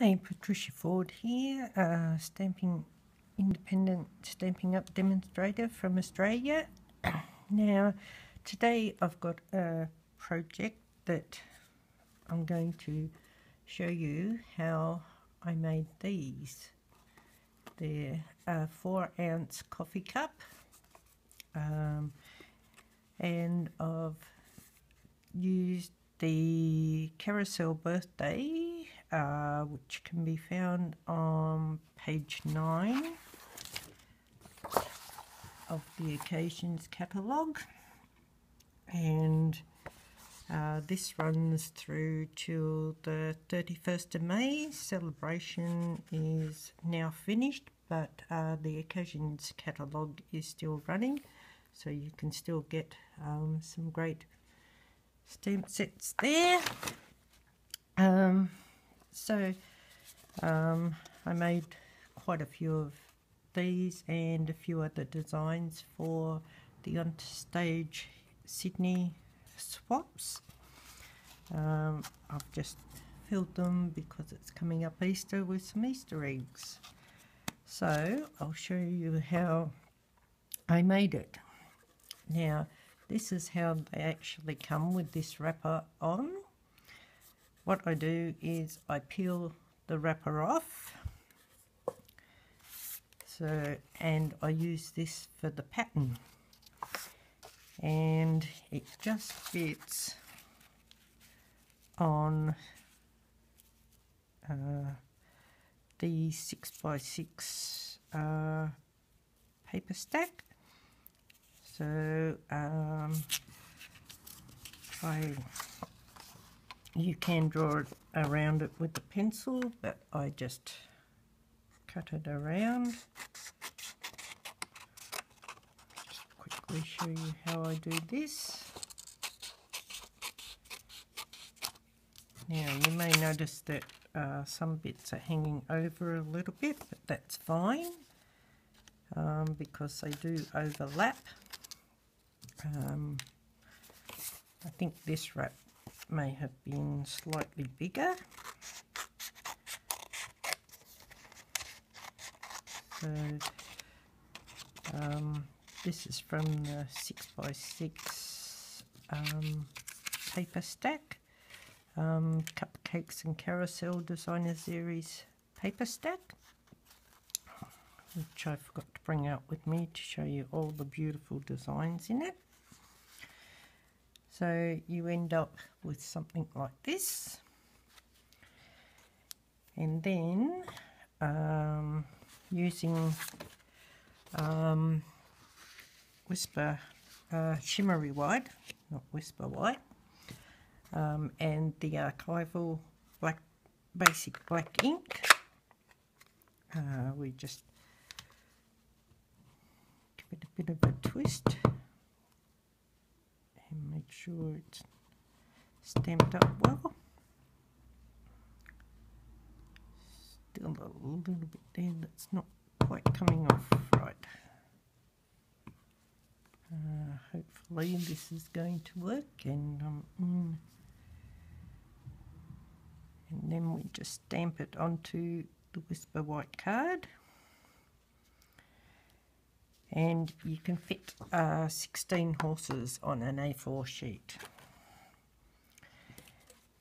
Hi, Patricia Ford here, independent Stampin' Up demonstrator from Australia. Now, today I've got a project that I'm going to show you how I made these. They're a 4-ounce coffee cup, and I've used the Carousel Birthday, which can be found on page 9 of the Occasions catalogue, and this runs through till the 31st of May. Celebration is now finished, but the Occasions catalogue is still running, so you can still get some great stamp sets there. I made quite a few of these and a few other designs for the On Stage Sydney swaps. I've just filled them because it's coming up Easter with some Easter eggs. So I'll show you how I made it. Now, this is how they actually come with this wrapper on. What I do is I peel the wrapper off, and I use this for the pattern, and it just fits on the 6x6 paper stack. So you can draw it around it with a pencil, but I just cut it around. Just quickly show you how I do this. Now you may notice that some bits are hanging over a little bit, but that's fine because they do overlap. I think this wrap may have been slightly bigger. So this is from the 6x6 paper stack, Cupcakes and Carousel Designer Series paper stack, which I forgot to bring out with me to show you all the beautiful designs in it. So you end up with something like this, and then using Whisper Shimmery White, not Whisper White, and the archival basic black ink, we just give it a bit of a twist and make sure it's stamped up well. Still a little bit there that's not quite coming off right. Hopefully this is going to work, and then we just stamp it onto the Whisper White card. And you can fit 16 horses on an A4 sheet.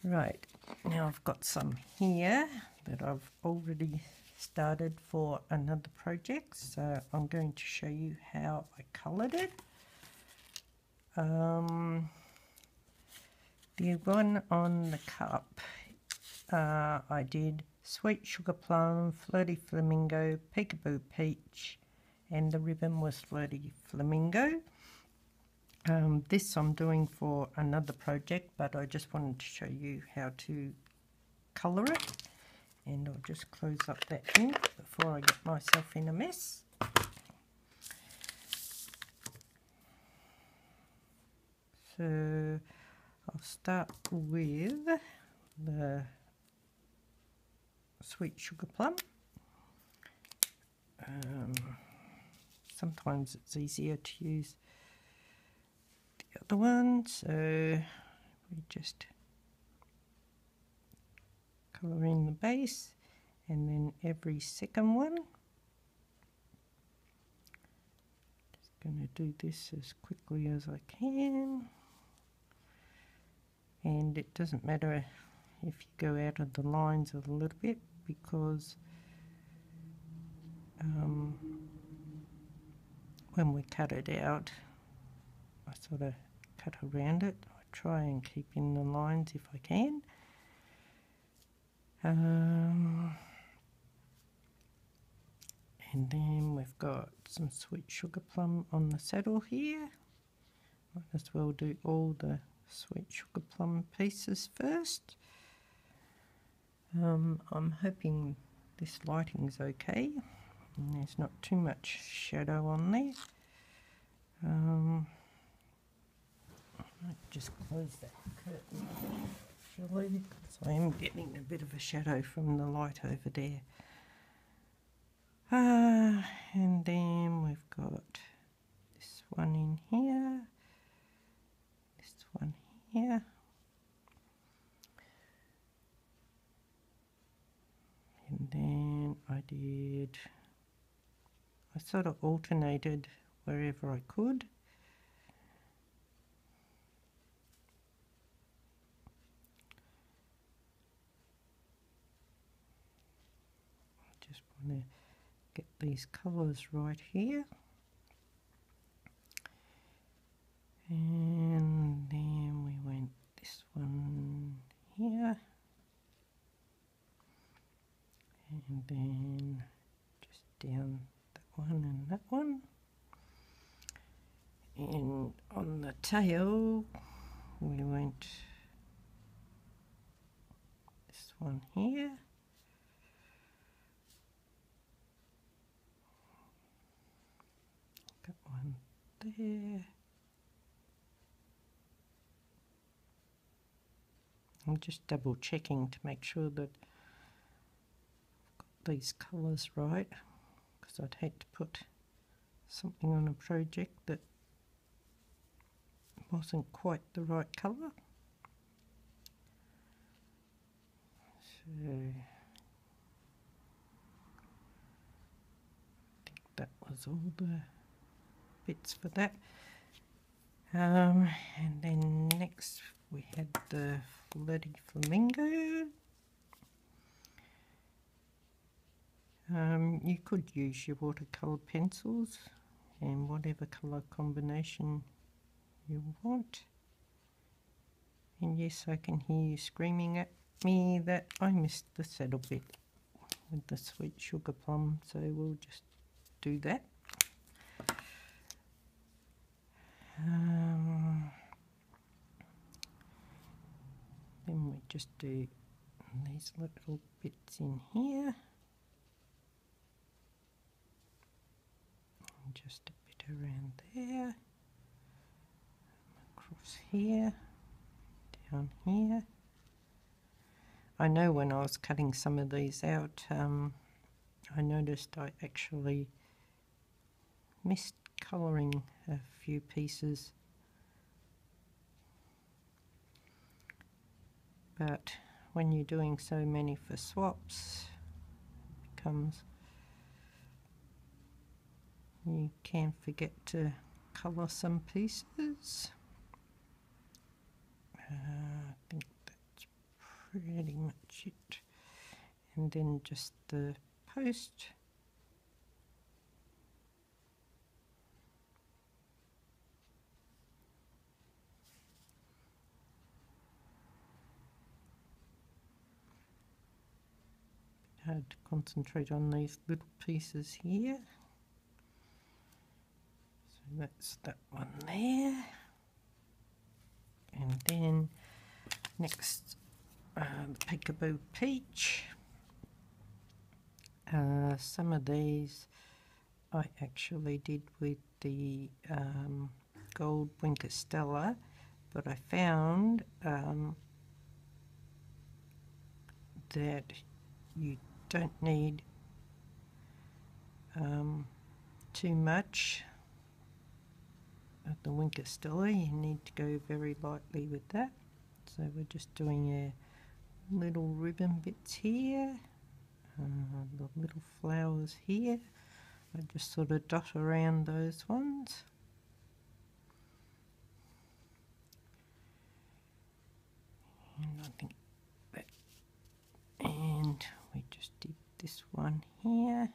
Right, now I've got some here that I've already started for another project, so I'm going to show you how I coloured it. The one on the cup, I did Sweet Sugar Plum, Flirty Flamingo, Peekaboo Peach, and the ribbon was Flirty Flamingo. This I'm doing for another project, but I just wanted to show you how to colour it. And I'll just close up that ink before I get myself in a mess. So I'll start with the Sweet Sugar Plum. Sometimes it's easier to use the other one, so we just colour in the base, and then every second one. Just going to do this as quickly as I can, and it doesn't matter if you go out of the lines a little bit, because when we cut it out, I sort of cut around it. I try and keep in the lines if I can. And then we've got some sweet sugar plum on the saddle here. Might as well do all the sweet sugar plum pieces first. I'm hoping this lighting's okay and there's not too much shadow on there. I might just close that curtain actually, because I am getting a bit of a shadow from the light over there. And then we've got this one in here, this one here, and then I sort of alternated wherever I could. I just want to get these colours right here, and then we went this one here, and then just down that one and that one, and on the tail we went this one here, got one there. I'm just double checking to make sure that I've got these colours right, because I'd hate to put something on a project that wasn't quite the right colour. So I think that was all the bits for that. And then next we had the Flirty Flamingo. You could use your watercolour pencils and whatever colour combination you want. And yes, I can hear you screaming at me that I missed the saddle bit with the sweet sugar plum, so we'll just do that. Then we just do these little bits in here, and just a bit around there, across here, down here. I know when I was cutting some of these out, I noticed I actually missed colouring a few pieces, but when you're doing so many for swaps, it becomes, you can forget to colour some pieces. I think that's pretty much it. And then just the post. Hard to concentrate on these little pieces here. So that's that one there. And then next, the Peekaboo Peach. Some of these I actually did with the gold Winker Stella, but I found that you don't need too much of the Winker Stella. You need to go very lightly with that. So we're just doing a little ribbon bits here, the little flowers here, I just sort of dot around those ones. And I think that, and we just did this one here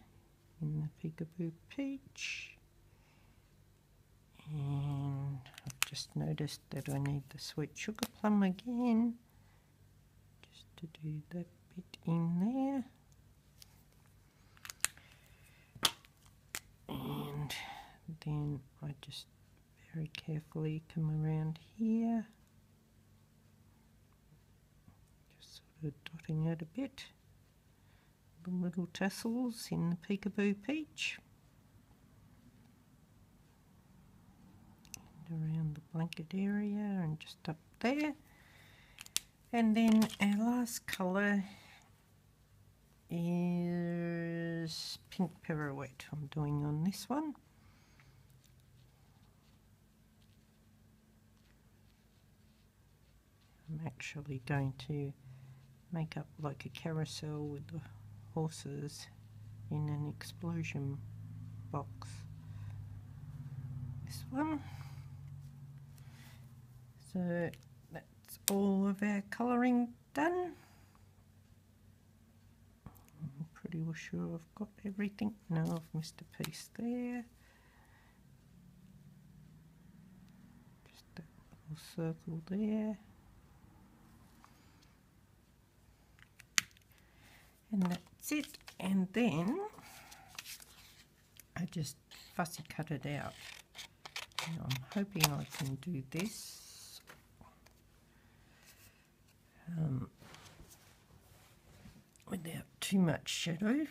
in the Peekaboo Peach. And I've just noticed that I need the sweet sugar plum again, just to do that bit in there. And then I just very carefully come around here, just sort of dotting it a bit, the little tassels in the Peekaboo Peach. Around the blanket area and just up there. And then our last colour is Pink Pirouette I'm doing on this one. I'm actually going to make up like a carousel with the horses in an explosion box. This one. So that's all of our colouring done. I'm pretty sure I've got everything. No, I've missed a piece there. Just that little circle there. And that's it. And then I just fussy cut it out. And I'm hoping I can do this without too much shadow.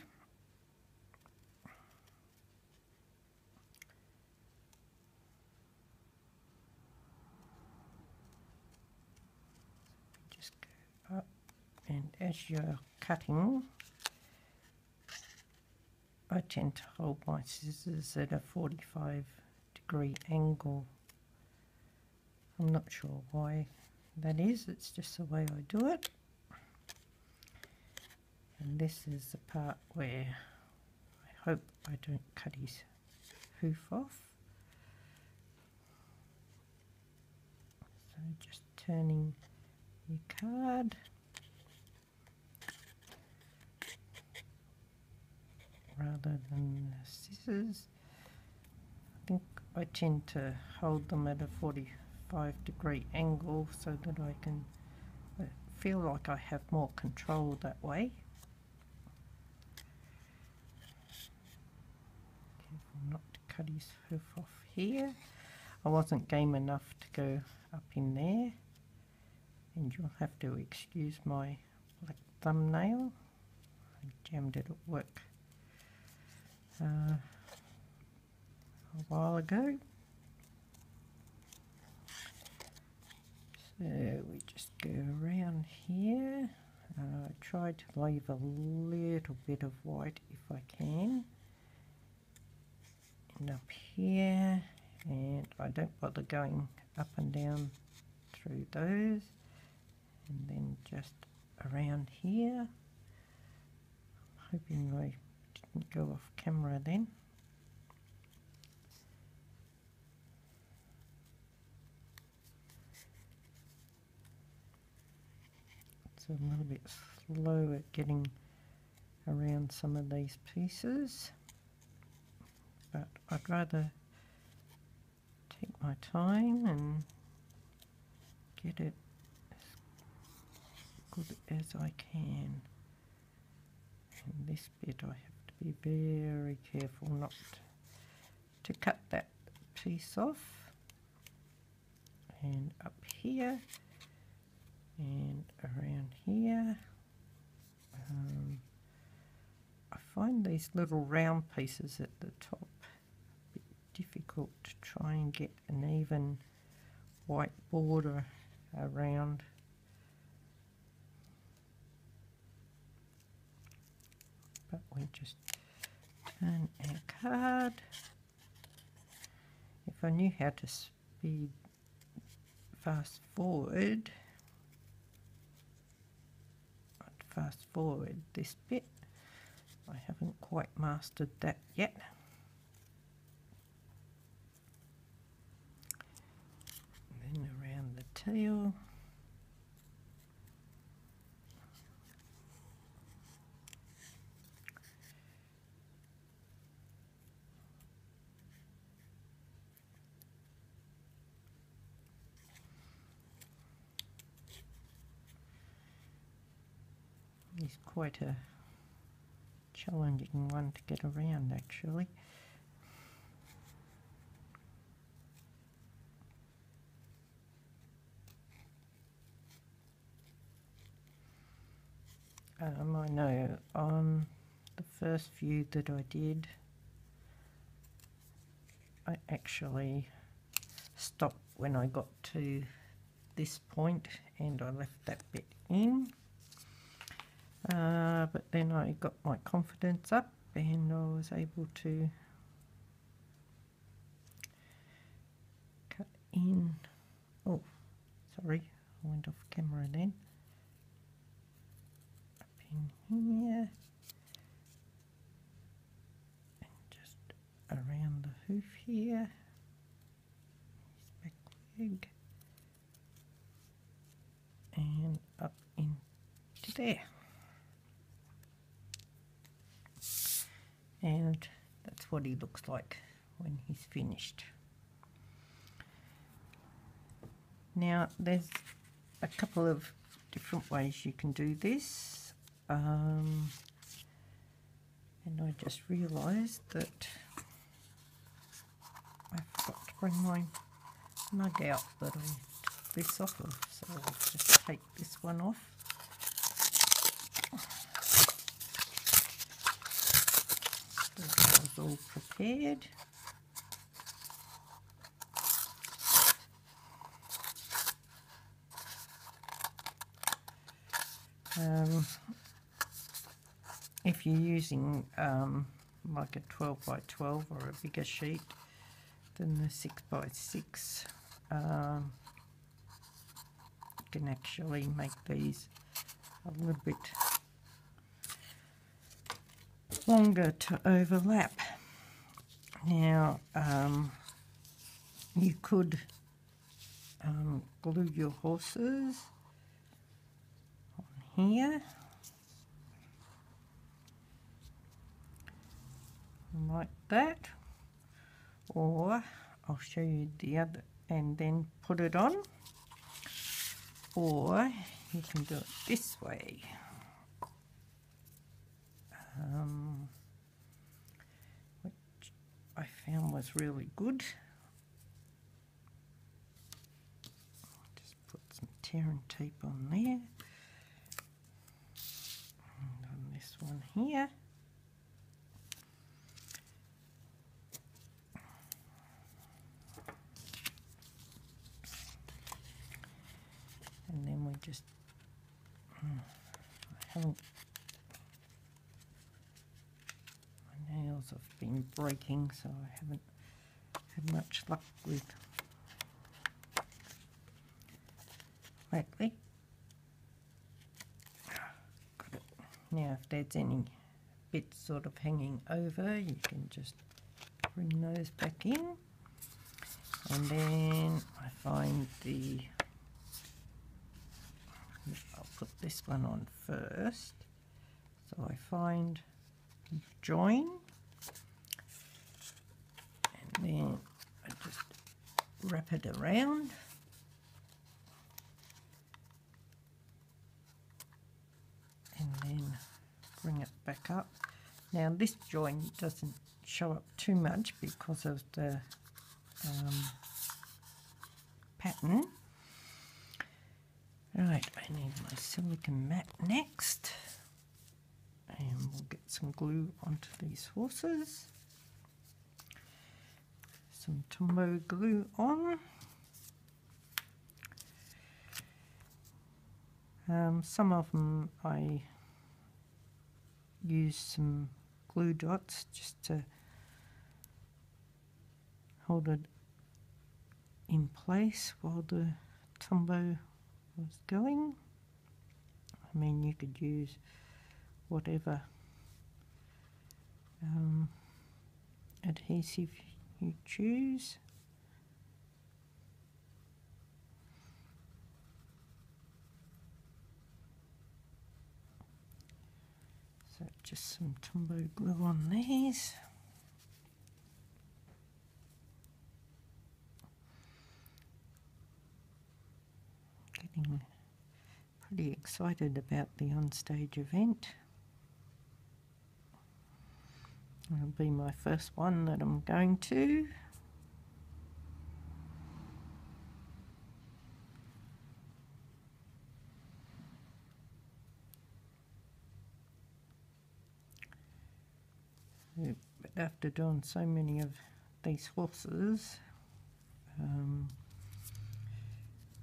Just go up, and as you're cutting, I tend to hold my scissors at a 45-degree angle. I'm not sure why that is, it's just the way I do it. And this is the part where I hope I don't cut his hoof off. So just turning your card. Rather than the scissors. I think I tend to hold them at a 45-degree angle so that I can feel like I have more control that way. Careful not to cut his hoof off here. I wasn't game enough to go up in there, and you'll have to excuse my black thumbnail. I jammed it at work a while ago. So we just go around here. I try to leave a little bit of white if I can. And up here, and I don't bother going up and down through those. And then just around here. I'm hoping I didn't go off camera then. It's a little bit slow at getting around some of these pieces, but I'd rather take my time and get it as good as I can. And this bit I have to be very careful not to cut that piece off. And up here and around here. I find these little round pieces at the top a bit difficult to try and get an even white border around. But we just turn our card. If I knew how to speed fast forward, I'd fast forward this bit, I haven't quite mastered that yet. Then around the tail. It's quite a challenging one to get around, actually. I know on the first few that I did, I actually stopped when I got to this point and I left that bit in. But then I got my confidence up and I was able to cut in. Oh, sorry, I went off camera then. Up in here and just around the hoof here. His back leg and up into there. And that's what he looks like when he's finished. Now there's a couple of different ways you can do this, and I just realised that I forgot to bring my mug out that I took this off of, so I'll just take this one off. So that was all prepared. If you're using like a 12 by 12 or a bigger sheet than the 6 by 6, you can actually make these a little bit longer to overlap. Now you could glue your horses on here like that, or I'll show you the other and then put it on, or you can do it this way. Which I found was really good. I'll just put some tear and tape on there, and on this one here. And then we just, I haven't, my nails have been breaking, so I haven't had much luck with lately. Got it. Now if there's any bits sort of hanging over, you can just bring those back in. And then I find the, I'll put this one on first. So I find join, and then I just wrap it around, and then bring it back up. Now this join doesn't show up too much because of the pattern. Right, I need my silicone mat next, and we'll get some glue onto these horses. Some Tombow glue on. Some of them I use some glue dots just to hold it in place while the Tombow was going. I mean, you could use whatever adhesive you choose. So just some Tombow glue on these. Getting pretty excited about the onstage event. It'll be my first one that I'm going to. But after doing so many of these horses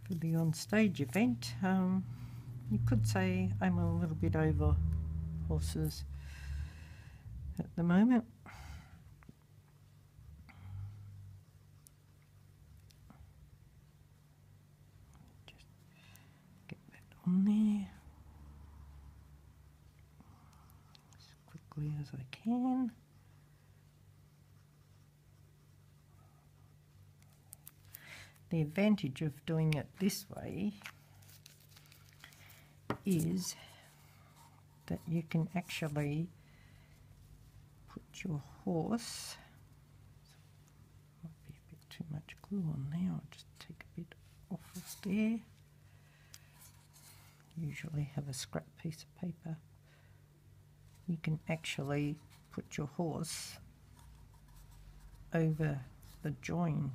for the onstage event, you could say I'm a little bit over horses at the moment. Just get that on there as quickly as I can. The advantage of doing it this way is that you can actually put your horse, might be a bit too much glue on there, I'll just take a bit off of there. Usually have a scrap piece of paper. You can actually put your horse over the join,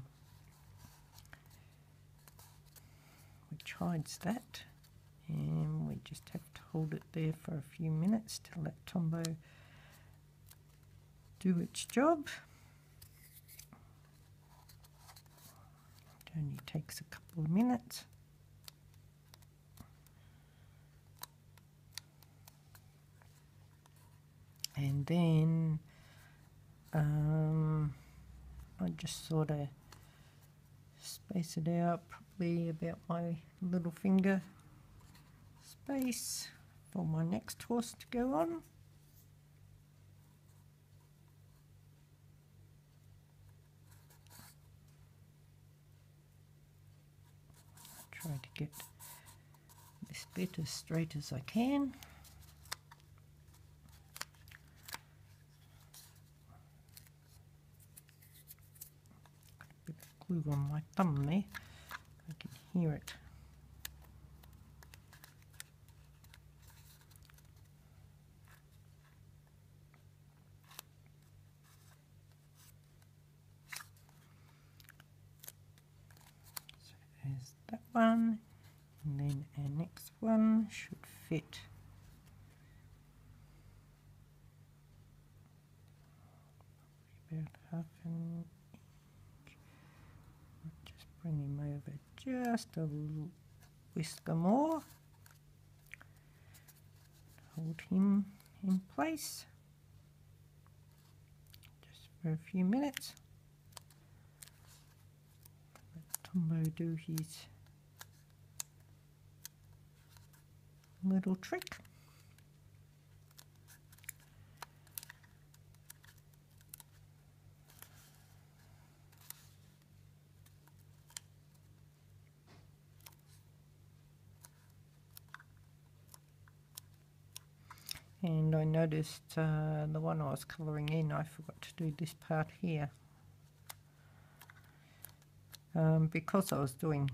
which hides that, and we just have to hold it there for a few minutes to let Tombow do its job. It only takes a couple of minutes. And then I just sort of space it out, probably about my little finger space for my next horse to go on. Try to get this bit as straight as I can. Got a bit of glue on my thumb there, I can hear it. There's that one, and then our next one should fit about half an inch. I'll just bring him over just a little whisker more. Hold him in place just for a few minutes. Tombow do his little trick. And I noticed the one I was colouring in, I forgot to do this part here. Because I was doing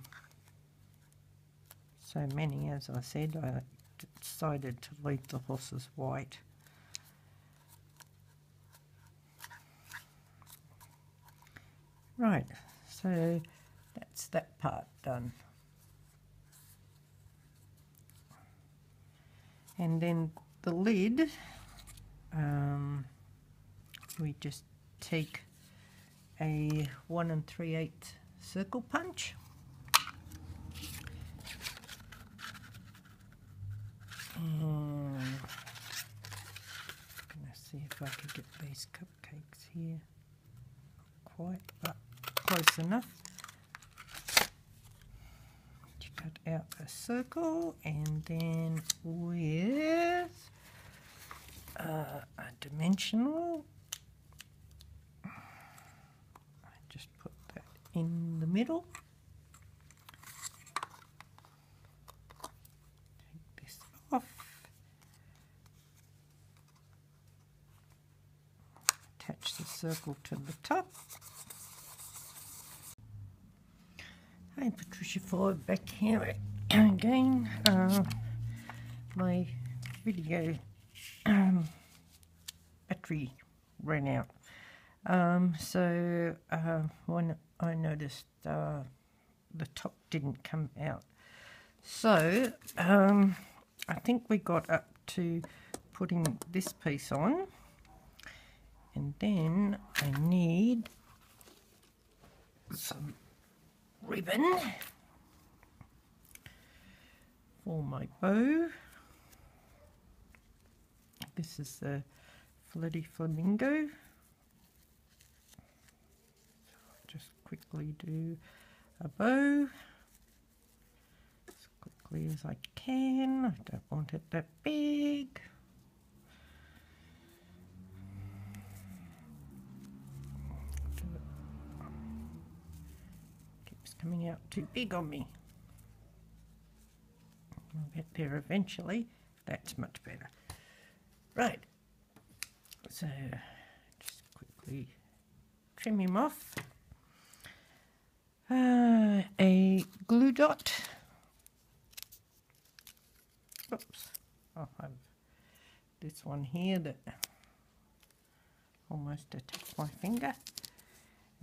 so many, as I said, I decided to leave the horses white. Right, so that's that part done. And then the lid, we just take a 1 3/8 circle punch, and I'm going to see if I can get these cupcakes here. Not quite, but close enough. You cut out a circle, and then with a dimensional in the middle. Take this off. Attach the circle to the top. Hey Patricia Ford, back here again. My video battery ran out. So when I noticed the top didn't come out. So I think we got up to putting this piece on, and then I need some ribbon for my bow. This is the Flirty Flamingo. So I'll just quickly do a bow as quickly as I can. I don't want it that big. Keeps coming out too big on me. I'll get there eventually. That's much better. Right, so just quickly trim him off. A glue dot. Oops, I have this one here that almost attacked my finger,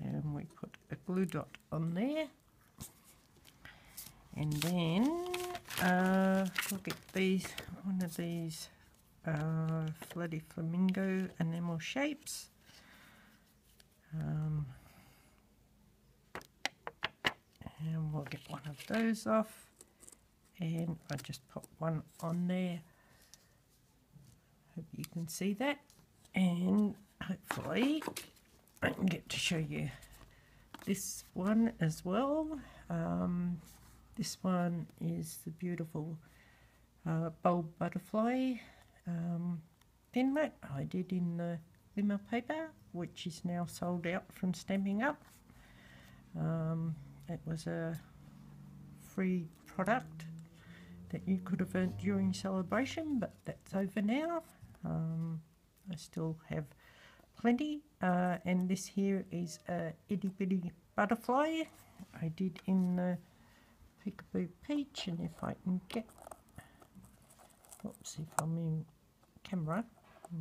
and we put a glue dot on there, and then we'll get one of these Flirty Flamingo enamel shapes. And we'll get one of those off, and I just put one on there. Hope you can see that, and hopefully I can get to show you this one as well. This one is the beautiful bulb butterfly thinlet I did in the limo paper, which is now sold out from Stampin Up. It was a free product that you could have earned during celebration, but that's over now. I still have plenty, and this here is a itty bitty butterfly I did in the Peekaboo Peach, and if I can get, oops, if I'm in camera,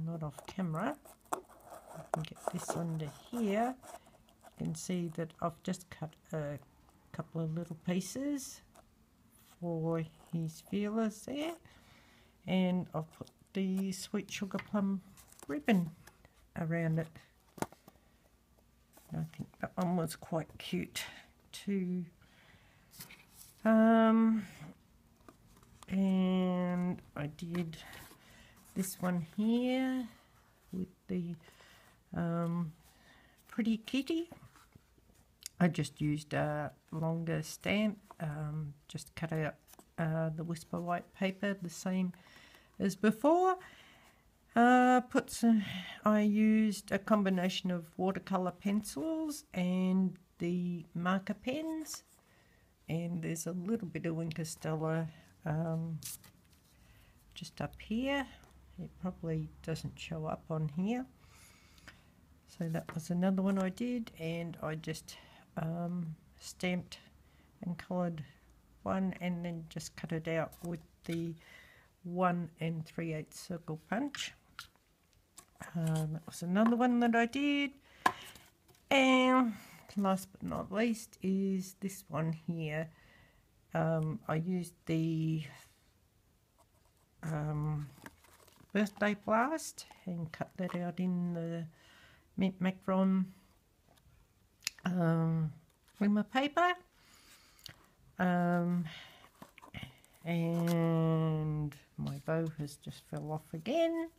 not off camera, I can get this under here. You can see that I've just cut a couple of little pieces for his feelers there, and I've put the sweet sugar plum ribbon around it. I think that one was quite cute too. And I did this one here with the pretty kitty. I just used a longer stamp, just cut out the Whisper White paper the same as before. I used a combination of watercolor pencils and the marker pens, and there's a little bit of Winkestella just up here. It probably doesn't show up on here. So that was another one I did, and I just stamped and coloured one and then just cut it out with the 1 3/8 circle punch. That was another one that I did. And last but not least is this one here. I used the birthday blast and cut that out in the mint macron rimmer paper, and my bow has just fell off again.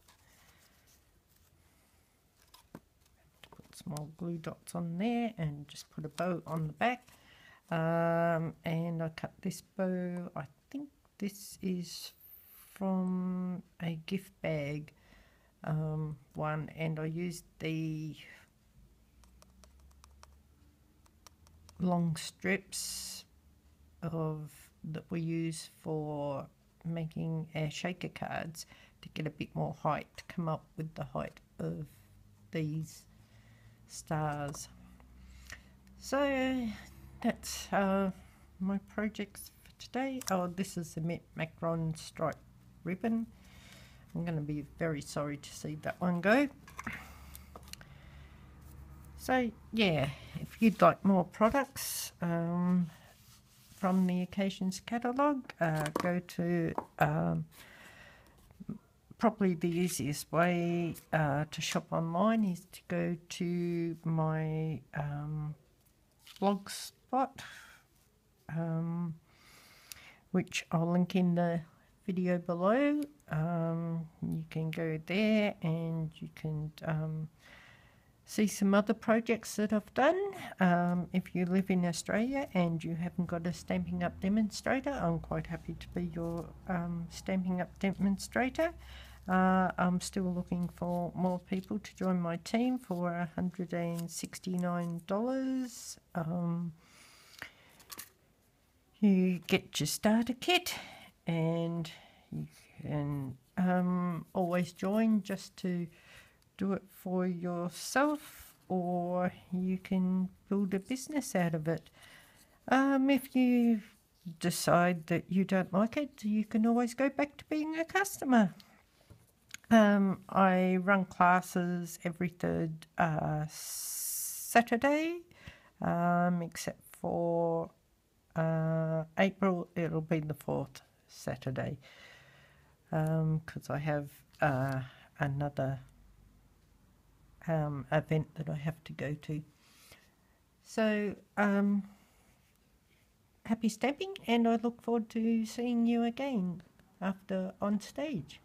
Put small glue dots on there and just put a bow on the back, and I cut this bow. I think this is from a gift bag one, and I used the long strips that we use for making our shaker cards to get a bit more height, to come up with the height of these stars. So that's my projects for today. Oh, this is the macaron stripe ribbon. I'm going to be very sorry to see that one go. So yeah, if you'd like more products from the Occasions catalogue, go to probably the easiest way to shop online is to go to my blog spot, which I'll link in the video below. You can go there and you can see some other projects that I've done. If you live in Australia and you haven't got a Stampin' Up demonstrator, I'm quite happy to be your Stampin' Up demonstrator. I'm still looking for more people to join my team for $169. You get your starter kit, and you can always join just to do it for yourself, or you can build a business out of it. If you decide that you don't like it, you can always go back to being a customer. I run classes every third Saturday, except for April, it'll be the fourth Saturday, because I have another event that I have to go to. So happy stamping, and I look forward to seeing you again after on stage.